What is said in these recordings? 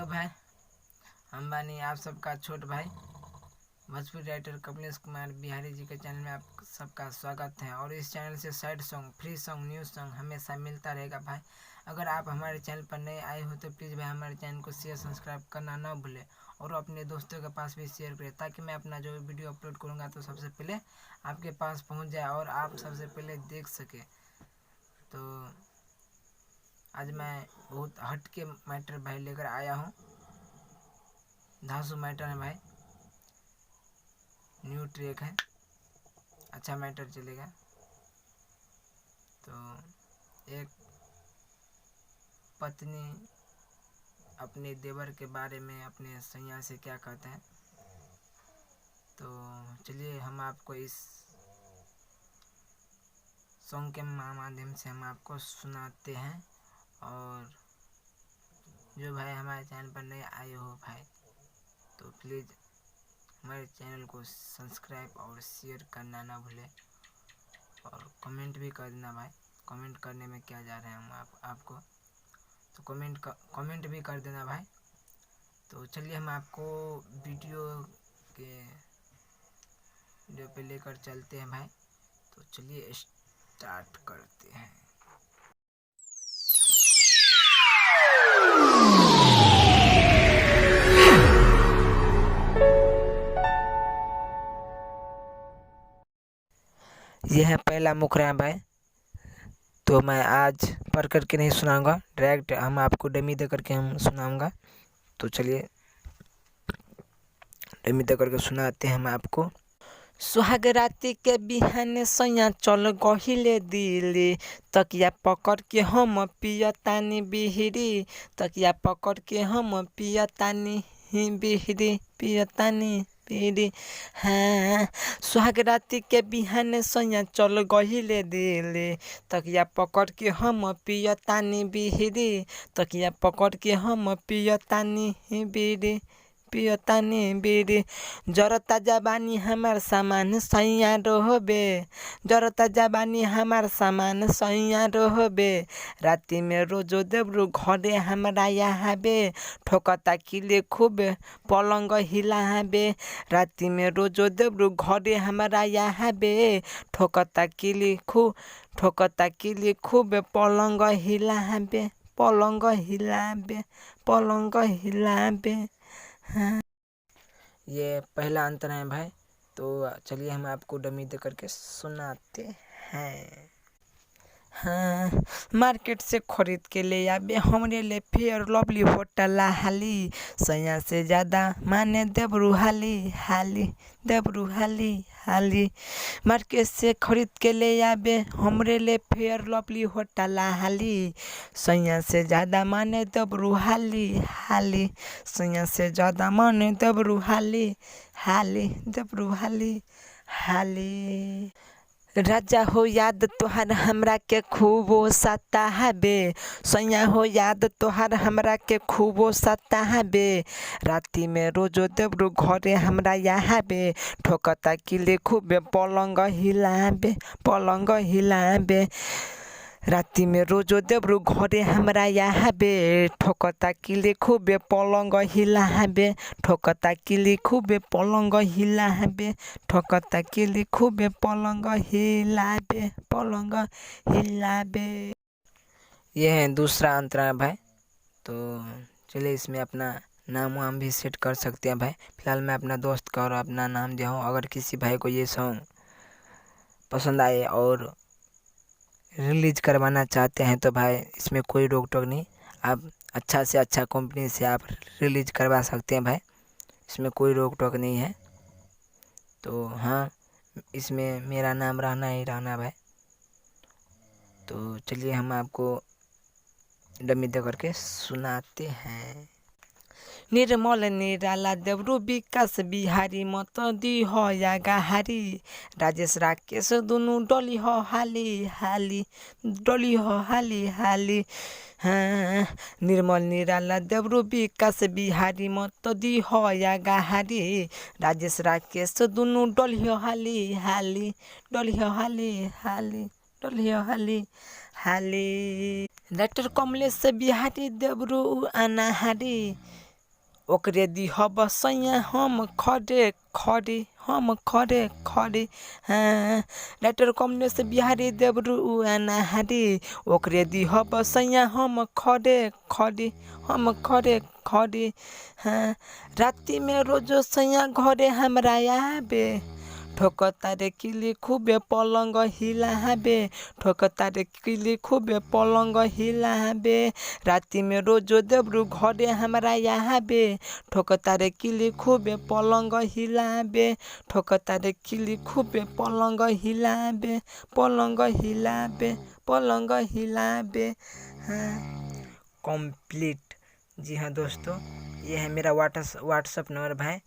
Hello भाई, हम बानी आप सबका छोट भाई भोजपुरी राइटर कमलेश कुमार बिहारी जी के चैनल में आप सबका स्वागत है। और इस चैनल से sad song, free song, news song हमेशा मिलता रहेगा भाई। अगर आप हमारे चैनल पर नए आए हो तो प्लीज़ भाई हमारे चैनल को शेयर सब्सक्राइब करना ना भूलें और अपने दोस्तों के पास भी शेयर करें, ताकि मैं अपना जो वीडियो अपलोड करूँगा तो सबसे पहले आपके पास पहुँच जाए और आप सबसे पहले देख सके। तो आज मैं बहुत हटके मैटर भाई लेकर आया हूँ। धांसू मैटर है भाई, न्यू ट्रैक है, अच्छा मैटर चलेगा। तो एक पत्नी अपने देवर के बारे में अपने सैया से क्या कहते हैं, तो चलिए हम आपको इस सॉन्ग के माध्यम से हम आपको सुनाते हैं। और जो भाई हमारे चैनल पर नए आए हो भाई तो प्लीज़ हमारे चैनल को सब्सक्राइब और शेयर करना ना भूलें और कमेंट भी कर देना भाई। कमेंट करने में क्या जा रहे हैं हम आपको, तो कमेंट भी कर देना भाई। तो चलिए हम आपको वीडियो पे लेकर चलते हैं भाई। तो चलिए स्टार्ट करते हैं। यह है पहला मुखड़ा भाई, तो मैं आज पढ़ करके नहीं सुनाऊंगा, डायरेक्ट हम आपको डमी दे करके हम सुनाऊंगा। तो चलिए डमी दे करके सुनाते हैं हम आपको। सुहाग राति के बिहाने सैया चल गहिले दिली, तकिया पकड़ के हम पियतानी बिहरी, तकिया पकड़ के हम पियतानी बिहरी, पियतानी बिहरी। हाँ, सुहाग राति के बिहाने सैया चल गहिले दिली, तकिया पकड़ के हम पियतानी बिहरी, तकिया पकड़ के हम पियतानी बिहरी, पियतानी बीड़ी। जरता जबानी हमार सामान सैया रहबे, जरता जबानी हमार सामान सैया रहबे, राति में रोजो देवरू घरे हमारा यहाबे, ठोकता किले खूब पलंग हिलाबे, राति में रोजो देवरू घरे हमारा यहाबे, ठोकता किले खूब पलंग हिलाबे, पलंग हिलाबे, पलंग हिलाबे। हाँ, ये पहला अंतर है भाई। तो चलिए हम आपको डमी दे करके सुनाते हैं। हाँ, मार्केट से खरीद के ले आबे हमरे ले फेयर लवली होटल हाली, सैया से ज़्यादा माने देवरू हाली हाली, देवरू हाली हाली। मार्केट से खरीद के ले आबे हमरे ले फेयर लवली होटल हाली, सैया से ज़्यादा माने देवरू हाली हाली, सैया से ज़्यादा माने देवरू हाली हाली, देवरू हाली हाली। राजा हो याद तोहार हमरा के खूबो सताबे, सैया हो याद तोहार हमरा के खूबो सताबे, राति में रोजो देवरू घरे हमरा यहाबे, ठोकता किले खूबे पलंग हिलाबे, पलंग हिलाबे, राति में रोजो देवरू घरे हमरा यहाबे, ठोकता किले खूबे पलंग हिलाबे, ठोकता किले खूबे पलंग हिलाबे, ठोकता किले खूबे पलंग हिलाबे, पलंग हिलाबे। यह है दूसरा अंतरा भाई। तो चलिए इसमें अपना नाम वाम भी सेट कर सकते हैं भाई। फिलहाल मैं अपना दोस्त का और अपना नाम दिया हूँ। अगर किसी भाई को ये सॉन्ग पसंद आए और रिलीज करवाना चाहते हैं तो भाई इसमें कोई रोक टोक नहीं, आप अच्छा से अच्छा कंपनी से आप रिलीज करवा सकते हैं भाई, इसमें कोई रोक टोक नहीं है। तो हाँ, इसमें मेरा नाम रहना ही रहना भाई। तो चलिए हम आपको डमी दे करके सुनाते हैं। निर्मल निराला देवरू विकास बिहारी मत दी हो या गाहारी, राजेश राकेश दुनू डोली हो हाली हाली, डोली हो हाली हाली। हाँ, निर्मल निराला देवरू विकास बिहारी मत दी हो या गाहारी, राजेश राकेश दुनू डोली हो हाली हाली, डोली हो हाली हाली, डोली हो हाली हाली। डॉक्टर कमलेश बिहारी देवरू अनाहारी, ओकरे दिहब सैया हम खड़े खड़े हम खड़े खड़े। हाँ राइटर कमलेश बिहारी देवरू अनाहारी ओकरे दिहब सैया हम खड़े खड़े हम खड़े खड़े। हाँ राति में रोजो सैया घरे हमरा आबे ठोकता रे किली खूबे पलंग हिलाबे ठोकता रे किली खूबे पलंग हिलाबे राति में रोजो देवरू घरे हमरा आबे ठोकता रे किली खूबे पलंग हिलाबे ठोकता रे किली खूबे पलंग हिलाबे पलंग हिलाबे पलंग हिलाबे। हाँ कंप्लीट। जी हाँ दोस्तों, ये है मेरा व्हाट्सअप नंबर भाई।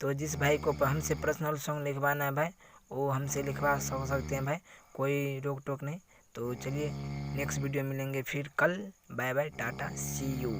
तो जिस भाई को हमसे पर्सनल सॉन्ग लिखवाना है भाई वो हमसे लिखवा सकते हैं भाई, कोई रोक टोक नहीं। तो चलिए नेक्स्ट वीडियो मिलेंगे फिर कल। Bye bye tata see you.